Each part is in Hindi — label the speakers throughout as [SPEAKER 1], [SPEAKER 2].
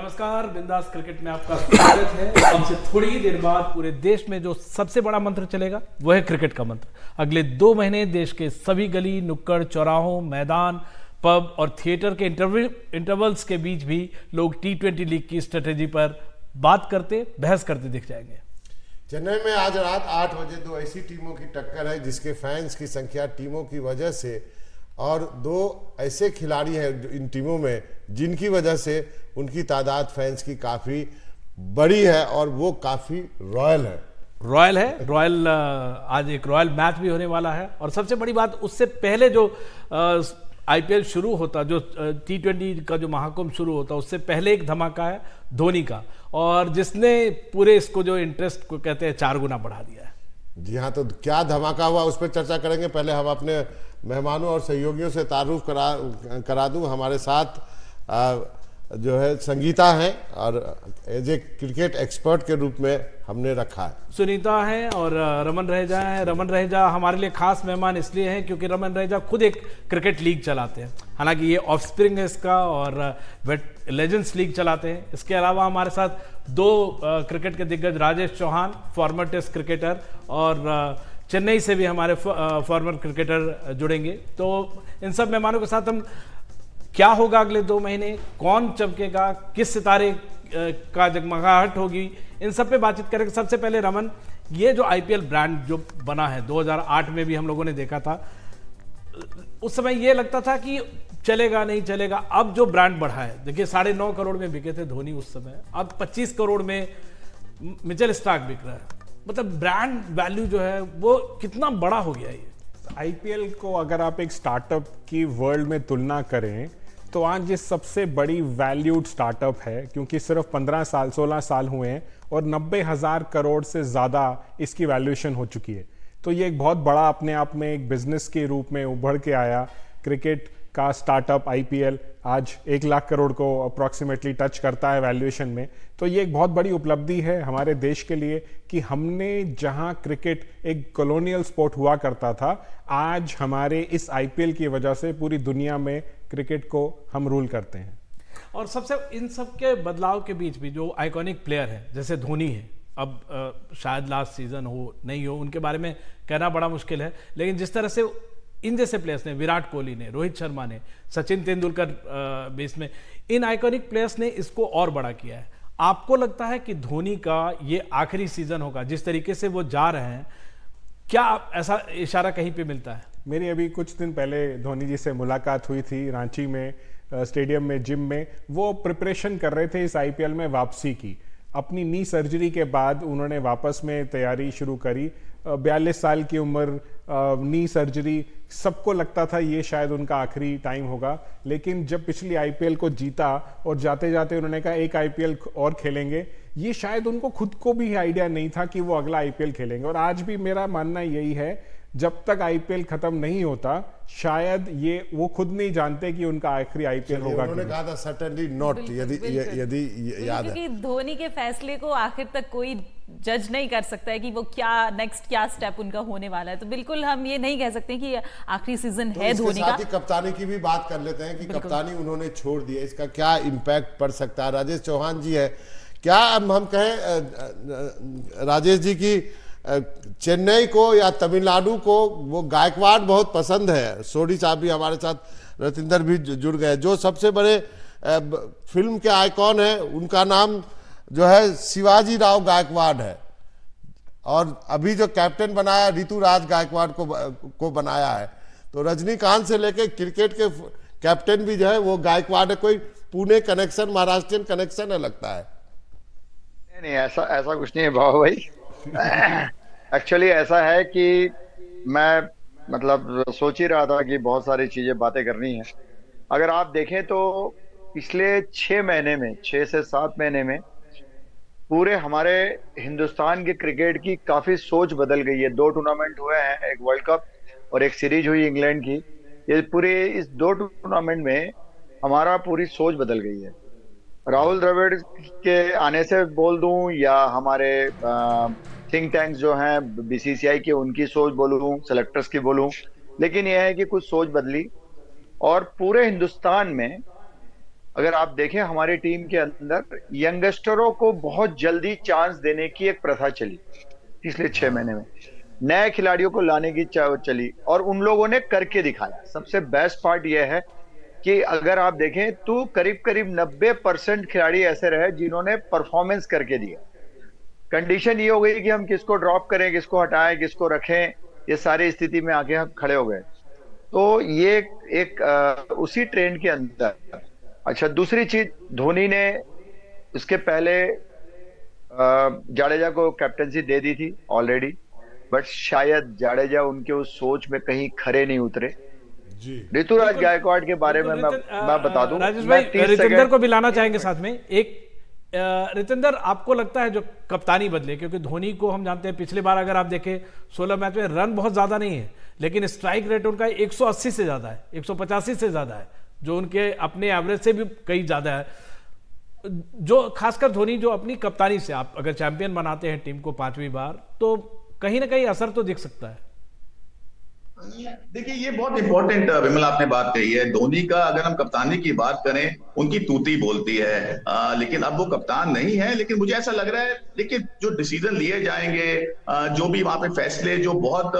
[SPEAKER 1] नमस्कार, बिंदास क्रिकेट में आपका स्वागत है। अब से थोड़ी ही देर बाद पूरे देश में जो सबसे बड़ा मंत्र चलेगा वो है क्रिकेट का मंत्र। अगले 2 महीने देश के सभी गली, नुक्कड़, चौराहों, मैदान, पब और थिएटर के इंटरवल्स के बीच भी लोग T20 लीग की स्ट्रेटेजी पर बात करते, बहस करते दिख जाएंगे।
[SPEAKER 2] चेन्नई में आज रात 8 बजे 2 ऐसी टीमों की टक्कर है जिसके फैंस की संख्या टीमों की वजह से और 2 ऐसे खिलाड़ी हैं इन टीमों में जिनकी वजह से उनकी तादाद फैंस की काफ़ी बड़ी है और वो काफ़ी रॉयल
[SPEAKER 1] रॉयल आज एक रॉयल मैच भी होने वाला है। और सबसे बड़ी बात, उससे पहले जो IPL शुरू होता, जो T20 का जो महाकुंभ शुरू होता, उससे पहले एक धमाका है धोनी का, और जिसने पूरे इसको जो इंटरेस्ट को कहते हैं 4 गुना बढ़ा दिया है।
[SPEAKER 2] जी हाँ, तो क्या धमाका हुआ उस पर चर्चा करेंगे। पहले हम अपने मेहमानों और सहयोगियों से तारुफ करा दूं। हमारे साथ जो है संगीता हैं और एज ए क्रिकेट एक्सपर्ट के रूप में हमने रखा है।
[SPEAKER 1] सुनीता है और रमन रहेजा है। रमन रहेजा हमारे लिए खास मेहमान इसलिए हैं क्योंकि रमन रहेजा खुद एक क्रिकेट लीग चलाते हैं। हालांकि ये ऑफस्प्रिंग है इसका, और वेट लेजेंड्स लीग चलाते हैं। इसके अलावा हमारे साथ 2 क्रिकेट के दिग्गज, Rajesh Chauhan former test cricketer, और चेन्नई से भी हमारे फॉर्मर क्रिकेटर जुड़ेंगे। तो इन सब मेहमानों के साथ हम क्या होगा अगले 2 महीने, कौन चमकेगा, किस सितारे का जगमगाहट होगी, इन सब पे बातचीत करेंगे। सबसे पहले रमन, ये जो IPL ब्रांड जो बना है 2008 में भी हम लोगों ने देखा था, उस समय ये लगता था कि चलेगा नहीं चलेगा। अब जो ब्रांड बढ़ा है, देखिए 9.5 करोड़ में बिके थे धोनी उस समय, अब 25 करोड़ में मिचेल स्टार्क बिक रहा है। मतलब ब्रांड वैल्यू जो है वो कितना बड़ा हो गया ये।
[SPEAKER 3] IPL को अगर आप एक स्टार्टअप की वर्ल्ड में तुलना करें तो आज ये सबसे बड़ी वैल्यूड स्टार्टअप है, क्योंकि सिर्फ 16 साल हुए हैं और 90,000 करोड़ से ज़्यादा इसकी वैल्यूएशन हो चुकी है। तो ये एक बहुत बड़ा अपने आप में एक बिजनेस के रूप में उभर के आया। क्रिकेट का स्टार्टअप IPL आज 1 लाख करोड़ को अप्रॉक्सीमेटली टच करता है वैल्यूएशन में। तो ये एक बहुत बड़ी उपलब्धि है हमारे देश के लिए कि हमने जहां क्रिकेट एक कॉलोनियल स्पोर्ट हुआ करता था, आज हमारे इस IPL की वजह से पूरी दुनिया में क्रिकेट को हम रूल करते हैं।
[SPEAKER 1] और सबसे इन सब के बदलाव के बीच भी जो आइकॉनिक प्लेयर है जैसे धोनी है, अब शायद लास्ट सीजन हो नहीं हो, उनके बारे में कहना बड़ा मुश्किल है, लेकिन जिस तरह से इन जैसे प्लेयर्स ने, विराट कोहली ने, रोहित शर्मा ने, सचिन तेंदुलकर बेस में, इन आइकॉनिक प्लेयर्स ने इसको और बड़ा किया है। आपको लगता है कि धोनी का ये आखिरी सीजन होगा जिस तरीके से वो जा रहे हैं? क्या ऐसा इशारा कहीं पे मिलता है?
[SPEAKER 3] मेरी अभी कुछ दिन पहले धोनी जी से मुलाकात हुई थी रांची में, स्टेडियम में, जिम में। वो प्रिपरेशन कर रहे थे इस IPL में वापसी की। अपनी नी सर्जरी के बाद उन्होंने वापस में तैयारी शुरू करी। 42 साल की उम्र, नी सर्जरी, सबको लगता था ये शायद उनका आखिरी टाइम होगा। लेकिन जब पिछली IPL को जीता और जाते जाते उन्होंने कहा एक IPL और खेलेंगे, ये शायद उनको खुद को भी आइडिया नहीं था कि वो अगला IPL खेलेंगे। और आज भी मेरा मानना यही है, जब तक IPL खत्म नहीं होता शायद ये वो खुद नहीं जानते कि उनका आखिरी IPL होगा।
[SPEAKER 2] उन्होंने कहा था सर्टेनली नॉट, यदि याद है।
[SPEAKER 4] क्योंकि धोनी के फैसले को आखिर तक कोई जज नहीं कर सकता है कि वो क्या नेक्स्ट क्या स्टेप उनका होने वाला है। तो बिल्कुल हम ये नहीं कह सकते कि आखिरी सीजन है धोनी का।
[SPEAKER 2] कप्तानी की भी बात कर लेते हैं कि कप्तानी उन्होंने छोड़ दिया, इसका क्या इम्पैक्ट पड़ सकता है। राजेश चौहान जी है, क्या हम कहें राजेश जी की चेन्नई को या तमिलनाडु को वो गायकवाड़ बहुत पसंद है। सोडी साहब भी हमारे साथ, रतिंदर भी जुड़ गए, जो सबसे बड़े फिल्म के आइकॉन है, उनका नाम जो है शिवाजी राव गायकवाड़ है। और अभी जो कैप्टन बनाया ऋतुराज गायकवाड़ को बनाया है। तो रजनीकांत से लेके क्रिकेट के कैप्टन भी जो है वो गायकवाड़ है। कोई पुणे कनेक्शन, महाराष्ट्रियन कनेक्शन है लगता है।
[SPEAKER 5] नहीं, ऐसा कुछ नहीं है बाबा भाई। एक्चुअली ऐसा है कि मैं मतलब सोच ही रहा था कि बहुत सारी चीजें बातें करनी है। अगर आप देखें तो पिछले 6 महीने में, 6 से 7 महीने में पूरे हमारे हिंदुस्तान के क्रिकेट की काफी सोच बदल गई है। 2 टूर्नामेंट हुए हैं, एक वर्ल्ड कप और एक सीरीज हुई इंग्लैंड की। ये पूरे इस 2 टूर्नामेंट में हमारा पूरी सोच बदल गई है। राहुल द्रविड़ के आने से बोल दूं या हमारे थिंक टैंक्स जो हैं BCCI के, उनकी सोच बोलूं, सेलेक्टर्स की बोलूं, लेकिन यह है कि कुछ सोच बदली और पूरे हिंदुस्तान में अगर आप देखें हमारी टीम के अंदर यंगस्टरों को बहुत जल्दी चांस देने की एक प्रथा चली पिछले 6 महीने में, नए खिलाड़ियों को लाने की चली, और उन लोगों ने करके दिखाया। सबसे बेस्ट पार्ट यह है कि अगर आप देखें तो करीब करीब 90% खिलाड़ी ऐसे रहे जिन्होंने परफॉर्मेंस करके दिया। कंडीशन ये हो गई कि हम किसको ड्रॉप करें, किसको हटाएं, किसको रखें, ये सारी स्थिति में आके हम खड़े हो गए। तो ये एक उसी ट्रेंड के अंदर। अच्छा, दूसरी चीज, धोनी ने इसके पहले जाडेजा को कैप्टनसी दे दी थी ऑलरेडी, बट शायद जाडेजा उनके उस सोच में कहीं खरे नहीं उतरे। ऋतुराज गायकवाड़ के बारे में मैं बता दूं,
[SPEAKER 1] राजेश भाई, रितेंद्र को भी लाना चाहेंगे साथ में। एक रितेंद्र, आपको लगता है जो कप्तानी बदले, क्योंकि धोनी को हम जानते हैं पिछले बार अगर आप देखें 16 मैच में रन बहुत ज्यादा नहीं है, लेकिन स्ट्राइक रेट उनका 180 से ज्यादा है, 185 से ज्यादा है, जो उनके अपने एवरेज से भी कई ज्यादा है। जो खासकर धोनी जो अपनी कप्तानी से आप अगर चैंपियन बनाते हैं टीम को 5वीं बार, तो कहीं ना कहीं असर तो दिख सकता है।
[SPEAKER 6] देखिए, ये बहुत इंपॉर्टेंट विमल आपने बात कही है। धोनी का अगर हम कप्तानी की बात करें, उनकी तूती बोलती है, लेकिन अब वो कप्तान नहीं है। लेकिन मुझे ऐसा लग रहा है, देखिए जो डिसीजन लिए जाएंगे, जो भी वहां पे फैसले जो बहुत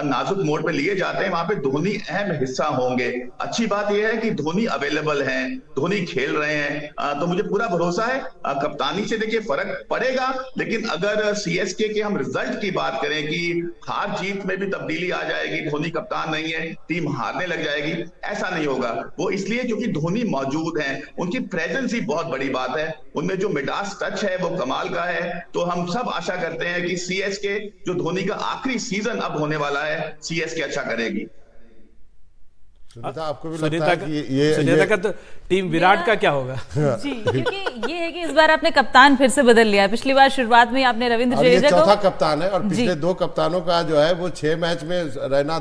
[SPEAKER 6] नाजुक मोड पे लिए जाते हैं, वहां पे धोनी अहम हिस्सा होंगे। अच्छी बात यह है कि धोनी अवेलेबल हैं, धोनी खेल रहे हैं, तो मुझे पूरा भरोसा है कप्तानी से देखिए फर्क पड़ेगा। लेकिन अगर सीएसके के हम रिजल्ट की बात करें कि हार जीत में भी तब्दीली आ जाएगी, धोनी कप्तान नहीं है, टीम हारने लग जाएगी, ऐसा नहीं होगा। वो इसलिए क्योंकि धोनी मौजूद हैं, उनकी प्रेजेंस ही बहुत बड़ी बात है, उनमें जो मिडास टच है वो कमाल का है। तो हम सब आशा करते हैं कि सीएसके, जो धोनी का आखिरी सीजन अब होने वाला है, सीएसके अच्छा करेगी।
[SPEAKER 2] सुनीता, आपको भी लगता है कि ये
[SPEAKER 1] का तो टीम विराट का क्या होगा?
[SPEAKER 4] जी, क्योंकि ये है कि इस बार आपने कप्तान फिर से बदल लिया। पिछली बार शुरुआत में आपने रविंद्र जडेजा को,
[SPEAKER 2] चौथा कप्तान है, और पिछले 2 कप्तानों का जो है वो 6 मैच में रहना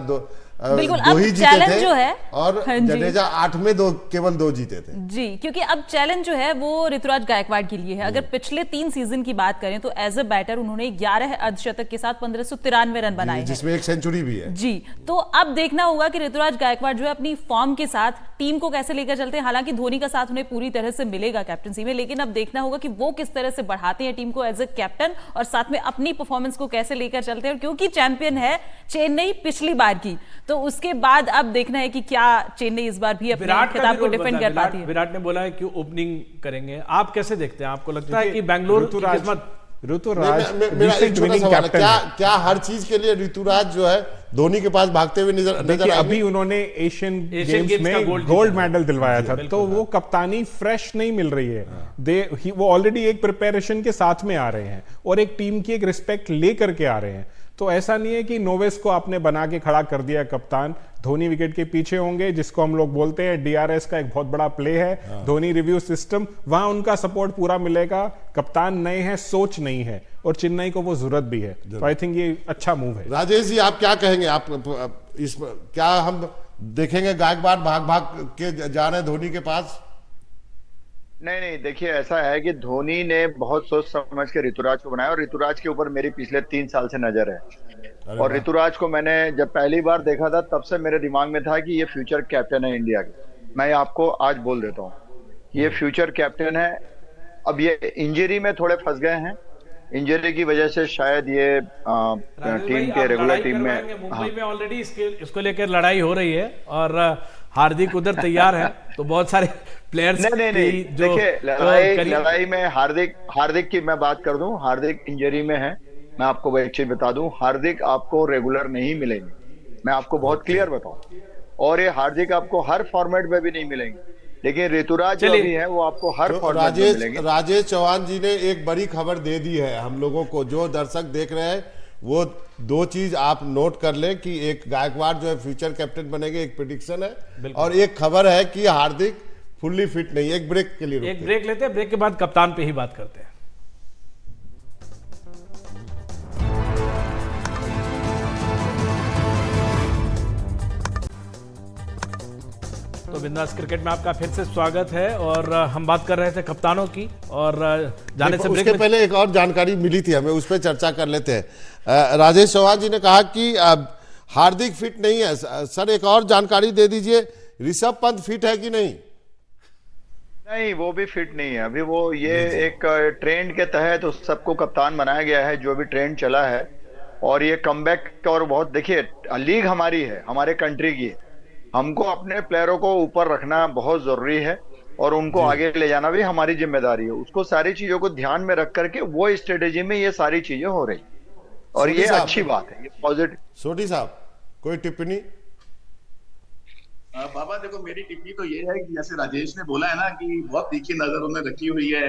[SPEAKER 4] बिल्कुल।
[SPEAKER 2] 2
[SPEAKER 4] अब
[SPEAKER 2] ही जीते
[SPEAKER 4] चैलेंज
[SPEAKER 2] थे,
[SPEAKER 4] जो है,
[SPEAKER 2] और जडेजा 8 में केवल 2 जीते थे।
[SPEAKER 4] जी, क्योंकि अब चैलेंज जो है वो ऋतुराज गायकवाड़ के लिए है। अगर पिछले 3 सीजन की बात करें तो एज अ बैटर उन्होंने 11 अर्धशतक के साथ 1593 रन बनाए हैं,
[SPEAKER 2] जिसमें 1 सेंचुरी भी है।
[SPEAKER 4] जी, तो अब देखना होगा कि ऋतुराज गायकवाड़ जो है अपनी फॉर्म के साथ टीम को कैसे लेकर चलते हैं। हालांकि धोनी का साथ उन्हें पूरी तरह से मिलेगा कैप्टनसी में, लेकिन अब देखना होगा कि वो किस तरह से बढ़ाते हैं टीम को एज अ कैप्टन, और साथ में अपनी परफॉर्मेंस को कैसे लेकर चलते हैं। क्योंकि चैंपियन है चेन्नई पिछली बार की, तो उसके बाद अब देखना है कि क्या चेन्नई इस बार भी अपने खिताब को डिफेंड कर पाती है।
[SPEAKER 1] विराट ने बोला है कि ओपनिंग करेंगे, आप कैसे देखते हैं? आपको लगता है कि बेंगलोर की किस्मत?
[SPEAKER 2] ऋतुराज, मेरा एक छोटा सवाल है, क्या हर चीज के लिए ऋतुराज जो है धोनी के पास भागते हुए नजर
[SPEAKER 3] अभी उन्होंने एशियन गेम्स में गोल्ड मेडल दिलवाया था, तो वो कप्तानी फ्रेश नहीं मिल रही है। वो ऑलरेडी एक प्रिपरेशन के साथ में आ रहे हैं और एक टीम की एक रिस्पेक्ट लेकर के आ रहे हैं। तो ऐसा नहीं है कि नोवेस को आपने बना के खड़ा कर दिया कप्तान। धोनी विकेट के पीछे होंगे, जिसको हम लोग बोलते हैं डीआरएस का एक बहुत बड़ा प्ले है, धोनी रिव्यू सिस्टम, वहां उनका सपोर्ट पूरा मिलेगा। कप्तान नए हैं, सोच नहीं है, और चेन्नई को वो जरूरत भी है। तो आई थिंक ये अच्छा मूव है।
[SPEAKER 2] राजेश जी, आप क्या कहेंगे? आप क्या हम देखेंगे गायकवाड़ भाग भाग के जा रहे हैं धोनी के पास?
[SPEAKER 5] नहीं, देखिए ऐसा है कि धोनी ने बहुत सोच समझ के ऋतुराज को बनाया, और ऋतुराज के ऊपर मेरी पिछले 3 साल से नजर है। और ऋतुराज को मैंने जब पहली बार देखा था, तब से मेरे दिमाग में था कि ये फ्यूचर कैप्टन है इंडिया के। मैं आपको आज बोल देता हूँ, ये फ्यूचर कैप्टन है। अब ये इंजरी में थोड़े फंस गए हैं, इंजरी की वजह से शायद ये टीम के रेगुलर टीम में,
[SPEAKER 1] मुंबई में ऑलरेडी इसको लेकर लड़ाई हो रही है, और हार्दिक उधर तैयार है, तो बहुत सारे प्लेयर्स
[SPEAKER 5] नहीं देखिए, लड़ाई में हार्दिक की मैं बात कर दूं, हार्दिक इंजरी में है। मैं आपको वो एक चीज बता दूं, हार्दिक आपको रेगुलर नहीं मिलेंगे, मैं आपको बहुत क्लियर बताऊं। और ये हार्दिक आपको हर फॉर्मेट में भी नहीं मिलेंगे, लेकिन ऋतुराज जो भी है वो आपको हर फॉर्मेट में मिलेंगे।
[SPEAKER 2] राजेश चौहान जी ने एक बड़ी खबर दे दी है हम लोगों को, जो दर्शक देख रहे हैं वो 2 चीज आप नोट कर लें कि एक गायकवाड़ जो है फ्यूचर कैप्टन बनेंगे, एक प्रेडिक्शन है, और एक खबर है कि हार्दिक फुल्ली फिट नहीं। एक ब्रेक के लिए,
[SPEAKER 1] एक ब्रेक लेते हैं, ब्रेक के बाद कप्तान पे ही बात करते हैं। तो बिंदास क्रिकेट में आपका फिर से स्वागत है, और हम बात कर रहे थे कप्तानों की, और जाने से
[SPEAKER 2] उसके पहले एक और जानकारी मिली थी हमें, उस पर चर्चा कर लेते हैं। राजेश चौहान जी ने कहा कि हार्दिक फिट नहीं है। सर, एक और जानकारी दे दीजिए, ऋषभ पंत फिट है कि नहीं?
[SPEAKER 5] नहीं, वो भी फिट नहीं है अभी। वो ये एक ट्रेंड के तहत उस सबको कप्तान बनाया गया है, जो भी ट्रेंड चला है। और ये कमबैक, और बहुत देखिए, लीग हमारी है, हमारे कंट्री की है। हमको अपने प्लेयरों को ऊपर रखना बहुत जरूरी है और उनको आगे ले जाना भी हमारी जिम्मेदारी है। उसको सारी चीजों को ध्यान में रख करके वो स्ट्रेटेजी में ये सारी चीजें हो रही, और ये अच्छी बात है, ये पॉजिटिव।
[SPEAKER 2] सोढी साहब, कोई टिप्पणी?
[SPEAKER 6] बाबा देखो, मेरी टिप्पणी तो ये है कि जैसे राजेश ने बोला है ना कि बहुत तीखी नजर उन्होंने रखी हुई है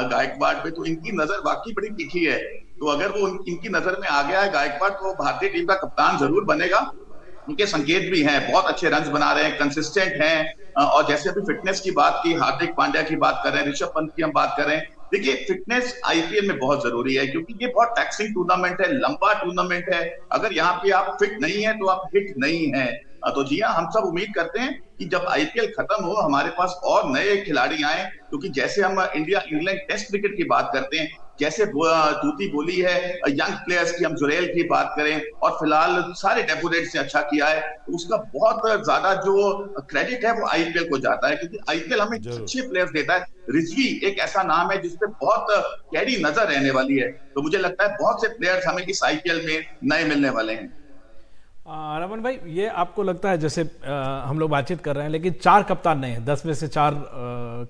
[SPEAKER 6] गायकवाड़ पे, तो इनकी नजर वाकई बड़ी तीखी है। तो अगर वो इनकी नजर में आ गया है गायकवाड़, तो भारतीय टीम का कप्तान जरूर बनेगा। उनके संकेत भी हैं, बहुत अच्छे रन्स बना रहे हैं, कंसिस्टेंट हैं। और जैसे अभी फिटनेस की बात की, हार्दिक पांड्या की बात कर रहे हैं, ऋषभ पंत की हम बात कर रहे हैं। देखिए, फिटनेस आईपीएल में बहुत जरूरी है, क्योंकि ये बहुत टैक्सिंग टूर्नामेंट है, लंबा टूर्नामेंट है। अगर यहाँ पे आप फिट नहीं है तो आप हिट नहीं है। तो जी हाँ, हम सब उम्मीद करते हैं कि जब आईपीएल खत्म हो हमारे पास और नए खिलाड़ी आए, क्योंकि जैसे हम इंडिया इंग्लैंड टेस्ट क्रिकेट की बात करते हैं, जैसे तूती बोली है यंग प्लेयर्स की, हम जुरेल की बात करें, और फिलहाल सारे डेब्यूटेंट से अच्छा किया है, तो उसका बहुत ज्यादा जो क्रेडिट है वो आईपीएल को जाता है, क्योंकि आईपीएल हमें अच्छे प्लेयर्स देता है। रिजवी एक ऐसा नाम है जिसपे बहुत कैडी नजर रहने वाली है, तो मुझे लगता है बहुत से प्लेयर्स हमें इस आईपीएल में नए मिलने वाले हैं।
[SPEAKER 1] रमन भाई, ये आपको लगता है, जैसे हम लोग बातचीत कर रहे हैं, लेकिन 4 कप्तान नए हैं, 10 में से 4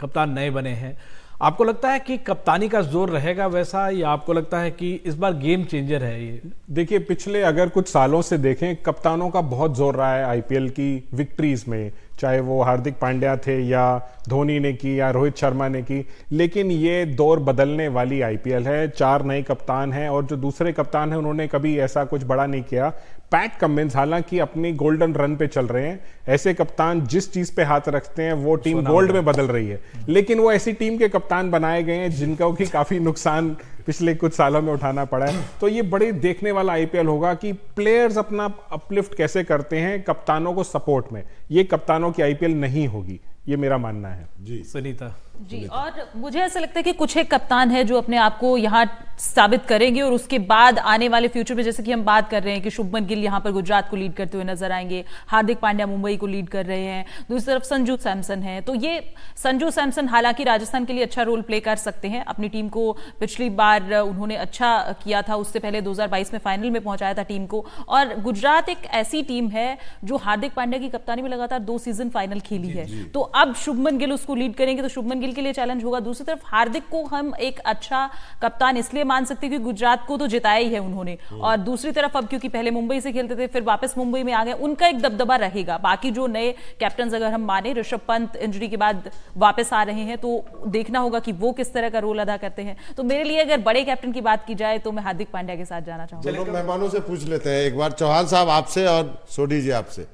[SPEAKER 1] कप्तान नए बने हैं। आपको लगता है कि कप्तानी का जोर रहेगा वैसा, या आपको लगता है कि इस बार गेम चेंजर है ये?
[SPEAKER 3] देखिए, पिछले अगर कुछ सालों से देखें, कप्तानों का बहुत जोर रहा है आईपीएल की विक्ट्रीज में, चाहे वो हार्दिक पांड्या थे या धोनी ने की या रोहित शर्मा ने की। लेकिन ये दौर बदलने वाली आईपीएल है, 4 नए कप्तान हैं, और जो दूसरे कप्तान हैं उन्होंने कभी ऐसा कुछ बड़ा नहीं किया। पैट कमिंस हालांकि अपनी गोल्डन रन पे चल रहे हैं। ऐसे कप्तान जिस चीज पे हाथ रखते हैं वो टीम गोल्ड में बदल रही है, लेकिन वो ऐसी टीम के कप्तान बनाए गए हैं जिनका की काफी नुकसान पिछले कुछ सालों में उठाना पड़ा है। तो ये बड़े देखने वाला आईपीएल होगा कि प्लेयर्स अपना अपलिफ्ट कैसे करते हैं कप्तानों को सपोर्ट में। ये कप्तानों की आईपीएल नहीं होगी, ये मेरा मानना है।
[SPEAKER 2] जी
[SPEAKER 1] सुनीता
[SPEAKER 4] जी, और मुझे ऐसा लगता है कि कुछ एक कप्तान है जो अपने आप को यहाँ साबित करेंगे, और उसके बाद आने वाले फ्यूचर में, जैसे कि हम बात कर रहे हैं कि शुभमन गिल यहाँ पर गुजरात को लीड करते हुए नजर आएंगे, हार्दिक पांड्या मुंबई को लीड कर रहे हैं, दूसरी तरफ संजू सैमसन है। तो ये संजू सैमसन हालांकि राजस्थान के लिए अच्छा रोल प्ले कर सकते हैं, अपनी टीम को पिछली बार उन्होंने अच्छा किया था, उससे पहले 2022 में फाइनल में पहुंचाया था टीम को। और गुजरात एक ऐसी टीम है जो हार्दिक पांड्या की कप्तानी में लगातार 2 सीजन फाइनल खेली है, तो अब शुभमन गिल उसको लीड करेंगे तो शुभमन गिल के लिए चैलेंज होगा। दूसरी तरफ हार्दिक को हम एक अच्छा कप्तान इसलिए मान सकते हैं कि गुजरात को तो जिताया ही है उन्होंने, और दूसरी तरफ अब क्योंकि पहले मुंबई से खेलते थे फिर वापस मुंबई में आ गए, उनका एक दबदबा रहेगा। बाकी जो नए कैप्टन अगर हम माने, ऋषभ पंत इंजरी के बाद वापस आ रहे हैं, तो देखना होगा कि वो किस तरह का रोल अदा करते हैं। तो मेरे लिए अगर बड़े कैप्टन की बात की जाए तो मैं हार्दिक पांड्या के साथ जाना चाहूंगा।
[SPEAKER 2] चलो मेहमानों से पूछ लेते हैं एक बार, चौहान साहब आपसे और सोढी जी आपसे,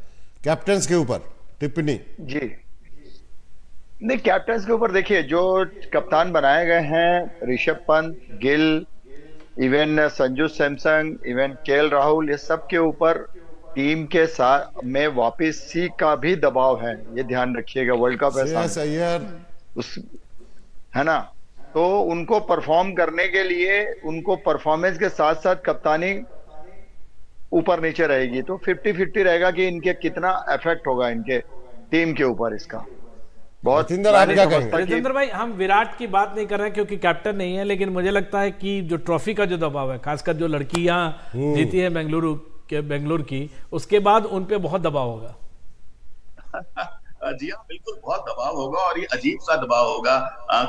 [SPEAKER 2] कैप्टन के ऊपर टिप्पणी।
[SPEAKER 5] जी नहीं, कैप्टन के ऊपर देखिए, जो कप्तान बनाए गए हैं, Rishabh Pant, Gill, even Sanju Samson, even KL Rahul, ये सब के ऊपर टीम के साथ में वापसी का भी दबाव है, ये ध्यान रखिएगा। वर्ल्ड कप है उस, है ना, तो उनको परफॉर्म करने के लिए उनको परफॉर्मेंस के साथ साथ कप्तानी ऊपर नीचे रहेगी, तो 50-50 रहेगा कि इनके कितना इफेक्ट होगा इनके टीम के ऊपर इसका। बहुत
[SPEAKER 1] राजेंद्र भाई, हम विराट की बात नहीं कर रहे हैं क्योंकि कैप्टन नहीं है, लेकिन मुझे लगता है कि जो ट्रॉफी का जो दबाव है, खासकर जो लड़कियां जीती है बेंगलुरु की, उसके बाद उन पे बहुत दबाव होगा।
[SPEAKER 6] जी हाँ, बिल्कुल बहुत दबाव होगा, और ये अजीब सा दबाव होगा,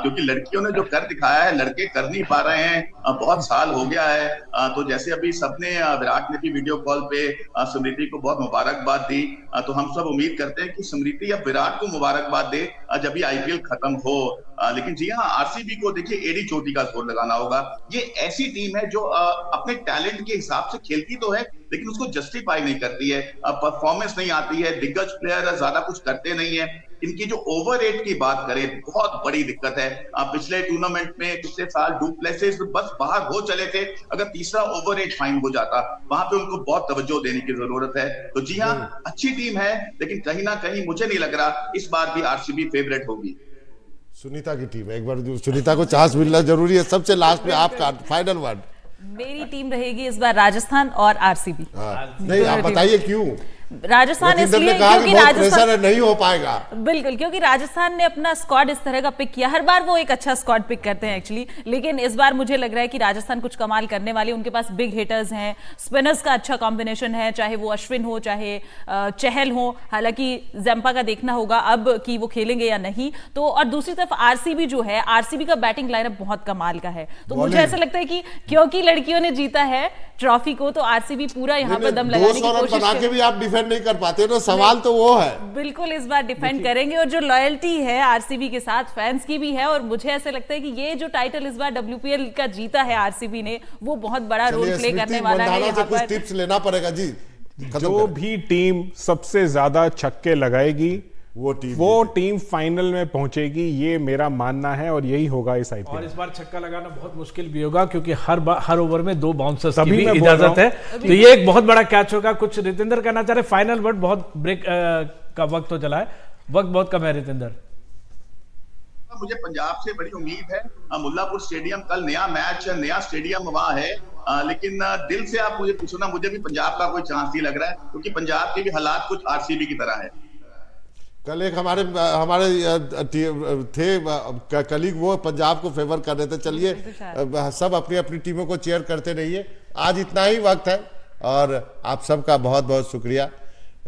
[SPEAKER 6] क्योंकि लड़कियों ने जो कर दिखाया है लड़के कर नहीं पा रहे हैं, बहुत साल हो गया है। तो जैसे अभी सबने, विराट ने भी वीडियो कॉल पे स्मृति को बहुत मुबारकबाद दी, तो हम सब उम्मीद करते हैं कि स्मृति अब विराट को मुबारकबाद दे जब भी आईपीएल खत्म हो। लेकिन जी हाँ, आरसीबी को देखिए एडी चोटी का जोर लगाना होगा। ये ऐसी टीम है जो अपने टैलेंट के हिसाब से खेलती तो है, लेकिन उसको जस्टिफाई नहीं करती है, परफॉर्मेंस नहीं आती है, दिग्गज प्लेयर ज्यादा कुछ करते नहीं है। इनकी जो ओवररेट की बात करें, बहुत बड़ी दिक्कत है। पिछले टूर्नामेंट में पिछले साल डुप्लेसिस बस बाहर हो चले थे, अगर तीसरा ओवररेट फाइन हो जाता, वहां पे उनको बहुत तवज्जो देने की जरूरत है। तो जी हाँ, अच्छी टीम है, लेकिन कहीं ना कहीं मुझे नहीं लग रहा इस बार भी आरसीबी फेवरेट होगी।
[SPEAKER 2] सुनीता की टीम है, एक बार सुनीता को चांस मिलना जरूरी है। सबसे लास्ट में आपका फाइनल वर्ड।
[SPEAKER 4] मेरी टीम रहेगी इस बार राजस्थान और आरसीबी।
[SPEAKER 2] नहीं, आप बताइए क्यों?
[SPEAKER 4] राजस्थान
[SPEAKER 2] रविंद्र ने
[SPEAKER 4] इसलिए
[SPEAKER 2] कहा कि
[SPEAKER 4] क्योंकि
[SPEAKER 2] बहुत
[SPEAKER 4] राजस्थान
[SPEAKER 2] प्रेशर है, नहीं हो पाएगा।
[SPEAKER 4] बिल्कुल, क्योंकि राजस्थान ने अपना स्क्वाड इस तरह का पिक किया, हर बार वो एक अच्छा स्क्वाड पिक करते हैं एक्चुअली, लेकिन इस बार मुझे लग रहा है कि राजस्थान कुछ कमाल करने वाली। उनके पास बिग हिटर्स हैं, स्पिनर्स का अच्छा कॉम्बिनेशन है, चाहे वो अश्विन हो चाहे चहल हो। हालांकि जंपा का देखना होगा अब कि वो खेलेंगे या नहीं। तो और दूसरी तरफ आरसीबी जो है, आरसीबी का बैटिंग लाइनअप बहुत कमाल का है। तो मुझे ऐसा लगता है कि क्योंकि लड़कियों ने जीता है ट्रॉफी को, तो आरसीबी पूरा यहाँ पर दम लगाने की कोशिश
[SPEAKER 2] बना के भी आप डिफेंड नहीं कर पाते, तो सवाल तो वो है।
[SPEAKER 4] बिल्कुल इस बार डिफेंड करेंगे, और जो लॉयल्टी है आरसीबी के साथ फैंस की भी है, और मुझे ऐसा लगता है कि ये जो टाइटल इस बार डब्ल्यूपीएल का जीता है आरसीबी ने, वो बहुत बड़ा रोल प्ले करने वाला है यहाँ
[SPEAKER 2] कुछ
[SPEAKER 4] पर।
[SPEAKER 2] टिप्स लेना पड़ेगा जी।
[SPEAKER 3] जो भी टीम सबसे ज्यादा छक्के लगाएगी वो टीम फाइनल में पहुंचेगी, ये मेरा मानना है, और यही होगा इस आईपीएल।
[SPEAKER 1] और इस बार छक्का लगाना बहुत मुश्किल भी होगा, क्योंकि हर ओवर में 2 बाउंसर्स की
[SPEAKER 3] तभी
[SPEAKER 1] भी
[SPEAKER 3] मैं बोल
[SPEAKER 1] इजाजत
[SPEAKER 3] रहा
[SPEAKER 1] है। तो ये एक बहुत बड़ा कैच होगा। कुछ रितेंद्र कहना चाह रहे फाइनल वर्ड, बहुत ब्रेक का वक्त हो चला है, वक्त बहुत कम है रितेंद्र।
[SPEAKER 6] मुझे पंजाब से बड़ी उम्मीद है। मुल्लापुर स्टेडियम, कल नया मैच, नया स्टेडियम वहां है, लेकिन दिल से आप मुझे पूछो ना, मुझे भी पंजाब का कोई चांस नहीं लग रहा है, क्योंकि पंजाब के भी हालात कुछ आरसीबी की तरह है।
[SPEAKER 2] कल एक हमारे थे कलीग, वो पंजाब को फेवर कर रहे थे। चलिए सब अपनी अपनी टीमों को चेयर करते रहिए। आज इतना ही वक्त है, और आप सबका बहुत बहुत शुक्रिया।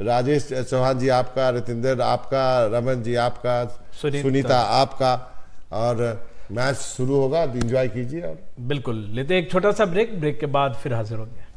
[SPEAKER 2] राजेश चौहान जी आपका, रितेंद्र आपका, रमन जी आपका, सुनीता आपका, और मैच शुरू होगा, एंजॉय कीजिए। और
[SPEAKER 1] बिल्कुल लेते एक छोटा सा ब्रेक के बाद फिर हाजिर होंगे।